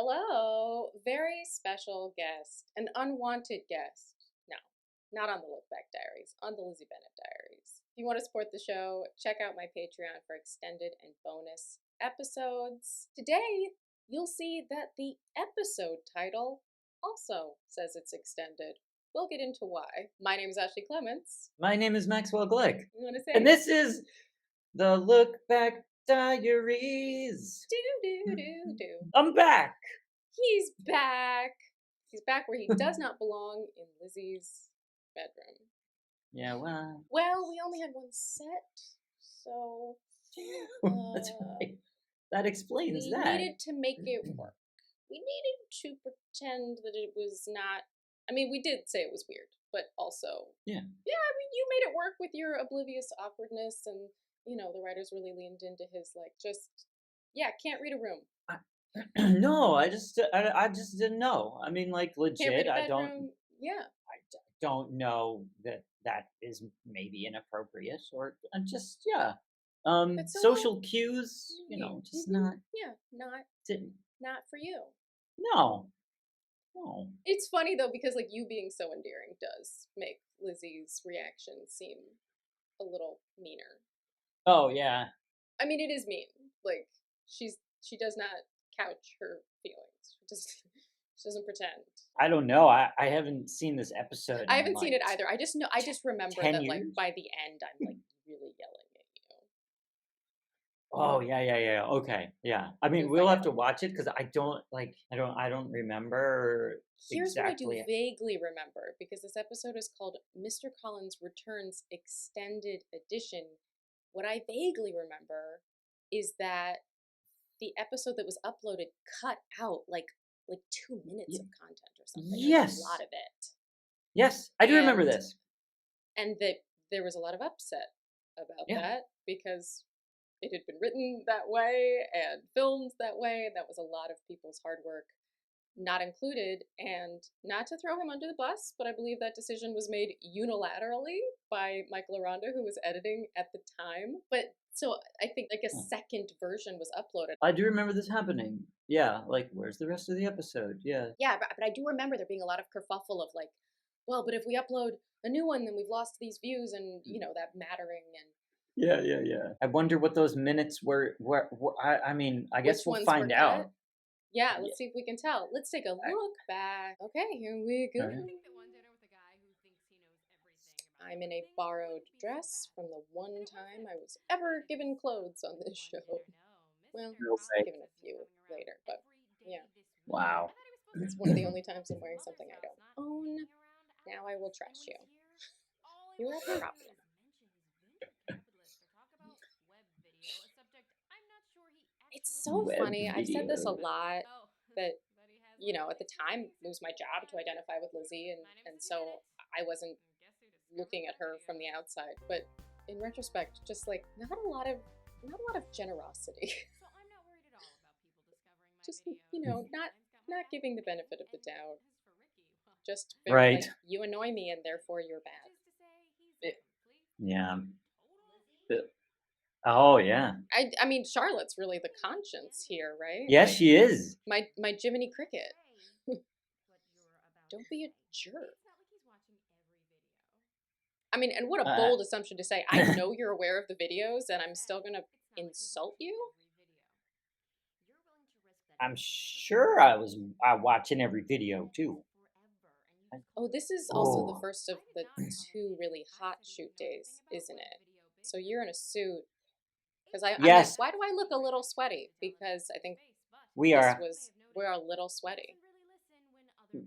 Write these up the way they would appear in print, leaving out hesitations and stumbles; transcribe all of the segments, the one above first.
Hello, very special guest, an unwanted guest. No, not on the Look Back Diaries, on the Lizzie Bennett Diaries. If you want to support the show, check out my Patreon for extended and bonus episodes. Today, you'll see that the episode title also says it's extended. We'll get into why. My name is Ashley Clements. My name is Maxwell Glick, You want to say? and this is the Look Back Diaries. Do. I'm back. He's back. He's back where he does not belong, in Lizzie's bedroom. Yeah, well. Well, we only had one set, so That's right. That explains we that. needed to make it work. We needed to pretend that it was not. I mean, we did say it was weird, but also, Yeah. I mean, you made it work with your oblivious awkwardness, and the writers really leaned into his can't read a room. No, I just didn't know. I mean, like, Can't read legit. a I bedroom. Yeah. don't know that is maybe inappropriate or just It's a social cues. Just not didn't. not for you. No, no. It's funny though because you being so endearing does make Lizzie's reaction seem a little meaner. Oh yeah. I mean, it is mean. Like she does not couch her feelings. She doesn't pretend. I don't know. I haven't seen this episode. I haven't seen it either. I just remember 10 that years? by the end I'm really yelling at you. Oh yeah. Okay, yeah. I mean, You'll we'll find have to watch it because I don't remember Here's what I do exactly. vaguely remember, because this episode is called Mr. Collins Returns Extended Edition. What I vaguely remember is that the episode that was uploaded cut out like 2 minutes of content or something. Yes. A lot of it. Yes, I do remember And- this. And that there was a lot of upset about Yeah. that because it had been written that way and filmed that way. And that was a lot of people's hard work not included. And not to throw him under the bus, but I believe that decision was made unilaterally by Michael Aranda, who was editing at the time. But so I think a second version was uploaded. I do remember this happening. Yeah, like where's the rest of the episode? Yeah. Yeah, but I do remember there being a lot of kerfuffle of well, but if we upload a new one, then we've lost these views and, that mattering and Yeah. I wonder what those minutes were. I mean, I guess which we'll ones find were out. cut. Yeah, let's see if we can tell. Let's take a look back. Okay, here we go. Alright. I'm in a borrowed dress from the one time I was ever given clothes on this show. Well, No I was way. given a few later, but yeah. Wow. It's one of the only times I'm wearing something I don't own. Now I will trash you. You have a problem. It's so Web funny. I've said this a video. lot that, at the time it was my job to identify with Lizzie, and so I wasn't looking at her from the outside. But in retrospect, just not a lot of generosity. Just not giving the benefit of the doubt. Just very, Right. you annoy me and therefore you're bad. Yeah. Oh yeah. I mean, Charlotte's really the conscience here, right? Yes, she is. My Jiminy Cricket. Don't be a jerk. I mean, and what a bold assumption to say. I know you're aware of the videos and I'm still gonna insult you? I'm sure I was watching every video too. Oh, this is also the Oh. first of the 2 really hot shoot days, isn't it? So you're in a suit. Because I'm like, Yes. why do I look a little sweaty? Because I think We are we're a little sweaty.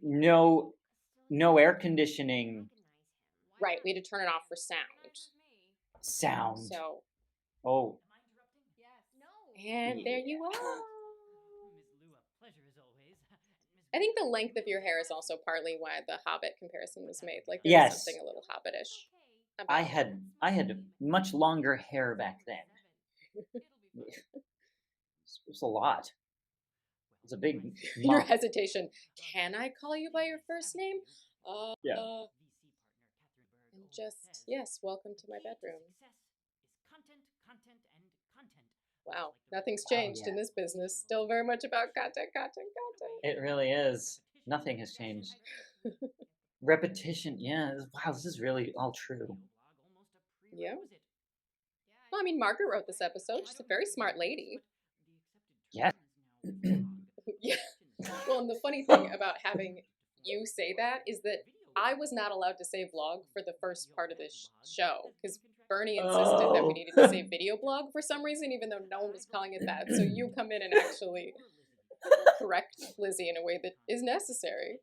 no air conditioning Right, we had to turn it off for sound. So, Oh. and there you are. I think the length of your hair is also partly why the Hobbit comparison was made. There's Yes. something a little Hobbitish about I had much longer hair back then. It was a lot. It's a big your mop. hesitation. Can I call you by your first name? Yeah. And just, yes, welcome to my bedroom. Wow, nothing's Oh, changed yeah. in this business. Still very much about content. It really is. Nothing has changed. Repetition, yeah. Wow, this is really all true. Yeah. Well, I mean, Margaret wrote this episode. She's a very smart lady. Yes. Yeah. Well, and the funny thing about having you say that is that I was not allowed to say vlog for the first part of this show because Bernie insisted that we Oh. needed to say video blog for some reason, even though no one was calling it that. So you come in and actually correct Lizzie in a way that is necessary.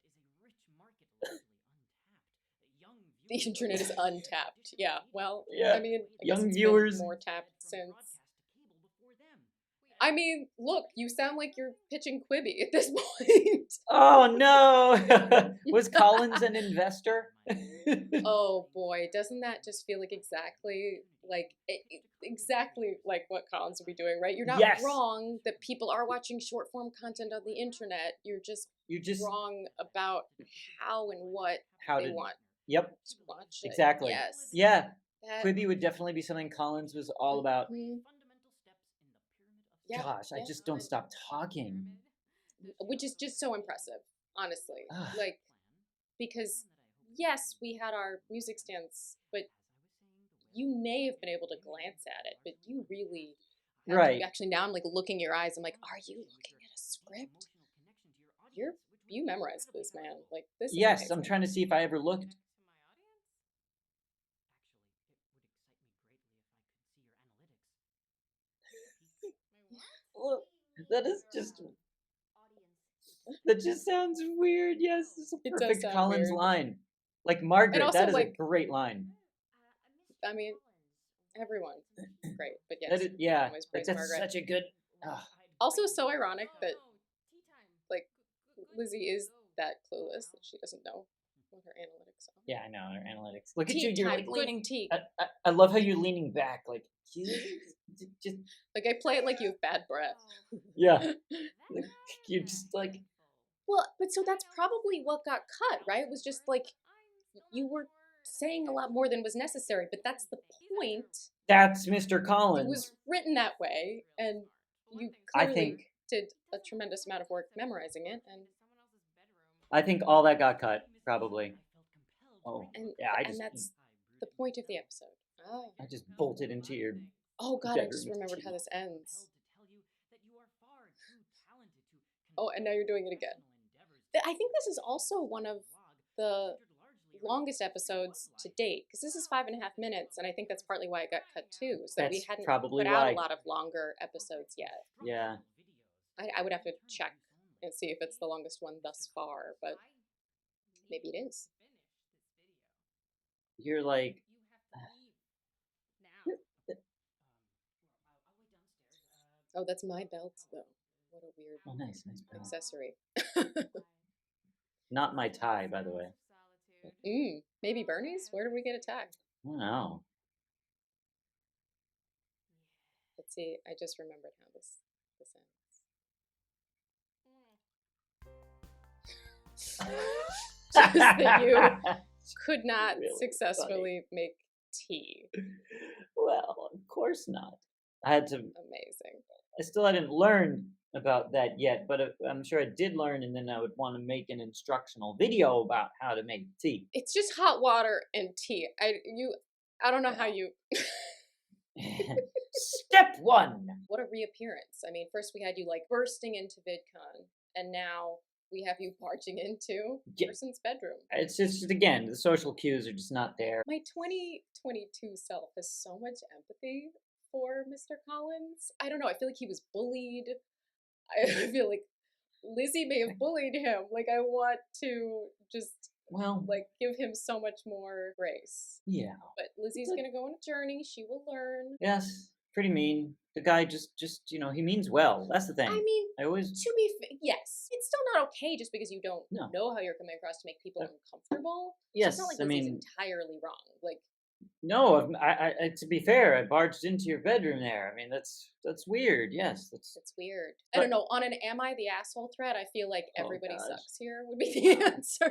The internet is untapped. Yeah, well, Yeah. I mean, I guess Young it's viewers. been more tapped since. I mean, look, you sound like you're pitching Quibi at this point. Oh no! Was Collins an investor? Oh boy, doesn't that just feel like exactly like what Collins would be doing, right? You're not Yes. wrong that people are watching short form content on the internet. You're just wrong about how and what they want Yep. to watch it. Exactly. Yes. Yeah. That, Quibi would definitely be something Collins was all about. Yep, Gosh, I yep. just don't stop talking. Which is just so impressive, honestly. Ugh. Like, because yes, we had our music stands, but you may have been able to glance at it, but you really had Right. to, actually now I'm like looking your eyes. I'm like, are you looking at a script? You memorized this, man. Like this. Yes, is I'm trying to see if I ever looked. Look, that is just. That just sounds weird. Yes, it's a It does perfect sound Collins weird. line. Like Margaret, also, that is a like- great line. I mean, everyone, great, but yes, That is, yeah, always praise that's Margaret. such a good. ugh. Also, so ironic that like Lizzie is that clueless that she doesn't know what her analytics are. Yeah, I know her analytics. Look at Tea you. You're time, like good leaning. tea. I love how you're leaning back. Like just Like I play it like you have bad breath. yeah. You're just like. Well, but so that's probably what got cut, right? It was just like you were saying a lot more than was necessary, but that's the point. That's Mr. It Collins. was written that way, and you I clearly think. did a tremendous amount of work memorizing it, and I think all that got cut, probably. Oh, yeah. and that's the point of the episode. Oh, I just bolted into your. oh God, I bedroom just with remembered tea. how this ends. Oh, and now you're doing it again. I think this is also one of the longest episodes to date because this is 5.5 minutes, and I think that's partly why it got cut too. So that we That's hadn't probably put out why. a lot of longer episodes yet. Yeah. I would have to check and see if it's the longest one thus far, but maybe it is. You're like. Oh, that's my belt though. What a weird Oh, nice belt. accessory. Not my tie, by the way. Maybe Bernie's? Where did we get attacked? I don't know. Let's see. I just remembered how this ends. Just that you could not Really successfully make tea. Well, of course not. I had to. Amazing. I still hadn't learned about that yet, but I'm sure I did learn, and then I would want to make an instructional video about how to make tea. It's just hot water and tea. I don't know how you. Step one. What a reappearance. I mean, first we had you like bursting into VidCon, and now we have you marching into person's bedroom. It's just, again, the social cues are just not there. My 2022 self has so much empathy for Mr. Collins. I don't know. I feel like he was bullied. I feel like Lizzie may have bullied him. Like, I want to just, give him so much more grace. Yeah. But Lizzie's going to go on a journey. She will learn. Yes. Pretty mean. The guy just, he means well. That's the thing. I mean, yes. It's still not okay just because you don't know how you're coming across to make people uncomfortable. Yes. It's not like Lizzie's entirely wrong. Like, no, I to be fair, I barged into your bedroom there. I mean, that's weird. Yes, that's weird. I don't know. On an "Am I the asshole" thread, I feel like everybody sucks here would be the answer.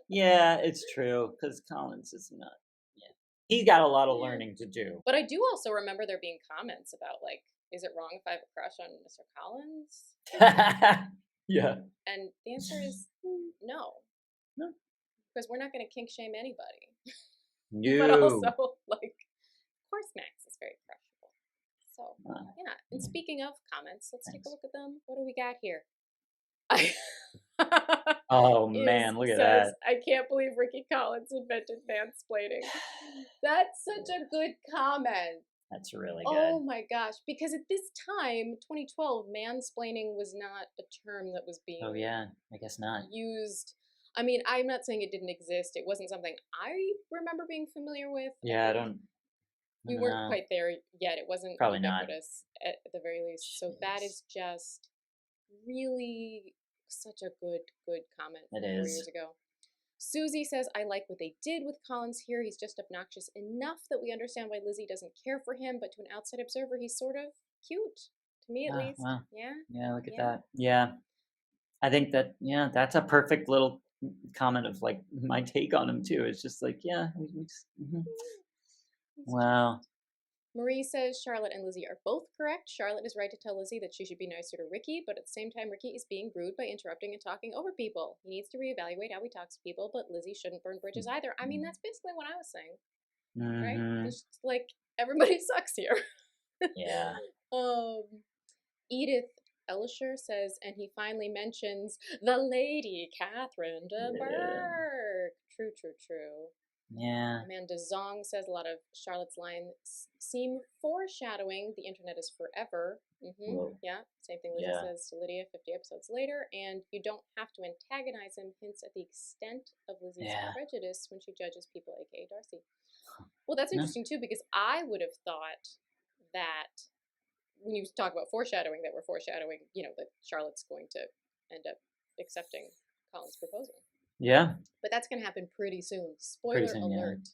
Yeah, it's true because Collins is not. Yeah, he got a lot of learning to do. But I do also remember there being comments about like is it wrong if I have a crush on Mr. Collins? Yeah. And the answer is no. No. Because we're not going to kink shame anybody. No. But also, like, of course Max is very crushable. So, yeah. And speaking of comments, let's take a look at them. What do we got here? Oh man, look at that. I can't believe Ricky Collins invented mansplaining. That's such a good comment. That's really Oh good. my gosh. Because at this time, 2012, mansplaining was not a term that was being Oh yeah, I guess not. used. I mean, I'm not saying it didn't exist. It wasn't something I remember being familiar with. Yeah, I don't We know. weren't quite there yet. It wasn't Probably not. ubiquitous at the very least. So that is just really such a good comment from It 4 is. years ago. Susie says, I like what they did with Collins here. He's just obnoxious enough that we understand why Lizzie doesn't care for him, but to an outside observer, he's sort of cute. To me, at least. Wow. Yeah? Yeah, look at Yeah. that. Yeah. I think that, yeah, that's a perfect little comment of like my take on him too. It's just like, yeah, we just, wow. Marie says Charlotte and Lizzie are both correct. Charlotte is right to tell Lizzie that she should be nicer to Ricky, but at the same time, Ricky is being rude by interrupting and talking over people. He needs to reevaluate how he talks to people, but Lizzie shouldn't burn bridges either. I mean, that's basically what I was saying, right? It's just like everybody sucks here. Yeah. Edith Elisher says, and he finally mentions the lady Catherine de Bourgh. True, true, true. Yeah. Amanda Zong says a lot of Charlotte's lines seem foreshadowing the internet is forever. Yeah, same thing Lizzie says to Lydia 50 episodes later. And you don't have to antagonize him, hints at the extent of Lizzie's prejudice when she judges people, aka Darcy. Well, that's interesting too, because I would have thought that when you talk about foreshadowing, that we're foreshadowing, that Charlotte's going to end up accepting Colin's proposal. Yeah. But that's going to happen pretty soon. Spoiler alert.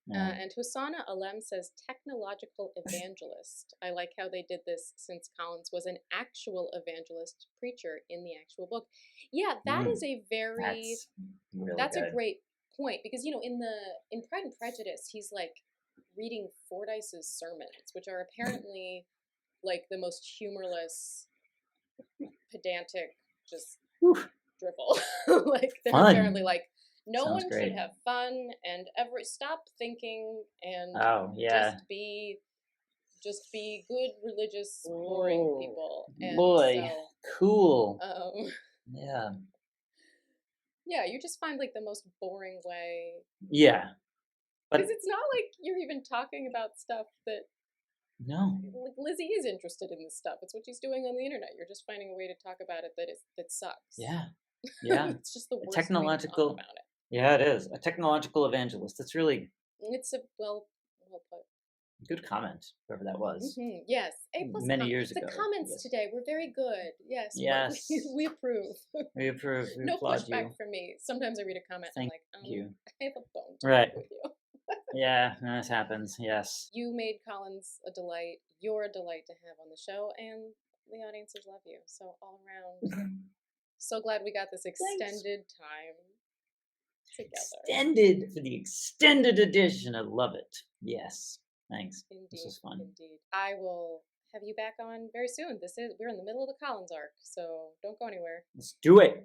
Yeah. And Hosanna Alem says technological evangelist. I like how they did this since Collins was an actual evangelist preacher in the actual book. Yeah, that is a very that's a great point, because in Pride and Prejudice, he's like reading Fordyce's sermons, which are apparently like the most humorless, pedantic, just drivel. Like they're apparently like, no Sounds one great. should have fun and ever stop thinking and just be good, religious, boring people. And boy, cool. Yeah. Yeah, you just find like the most boring way. Yeah. Because it's not like you're even talking about stuff that like Lizzie is interested in this stuff. It's what she's doing on the internet. You're just finding a way to talk about it that sucks. Yeah. It's just the worst technological way to talk about it. Yeah, it is. A technological evangelist. It's really It's a well put. Good comment, whoever that was. Yes. Many years ago. The comments today were very good. Yes. Yes. We approve. We approve. We no applaud pushback you. from me. Sometimes I read a comment and I'm like, you. I have a bone to pick with you. Yeah, that happens. Yes. You made Collins a delight. You're a delight to have on the show, and the audiences love you. So all around, so glad we got this extended time together. Extended for the extended edition. I love it. Yes. Thanks. Indeed. This was fun. Indeed. I will have you back on very soon. We're in the middle of the Collins arc, so don't go anywhere. Let's do it.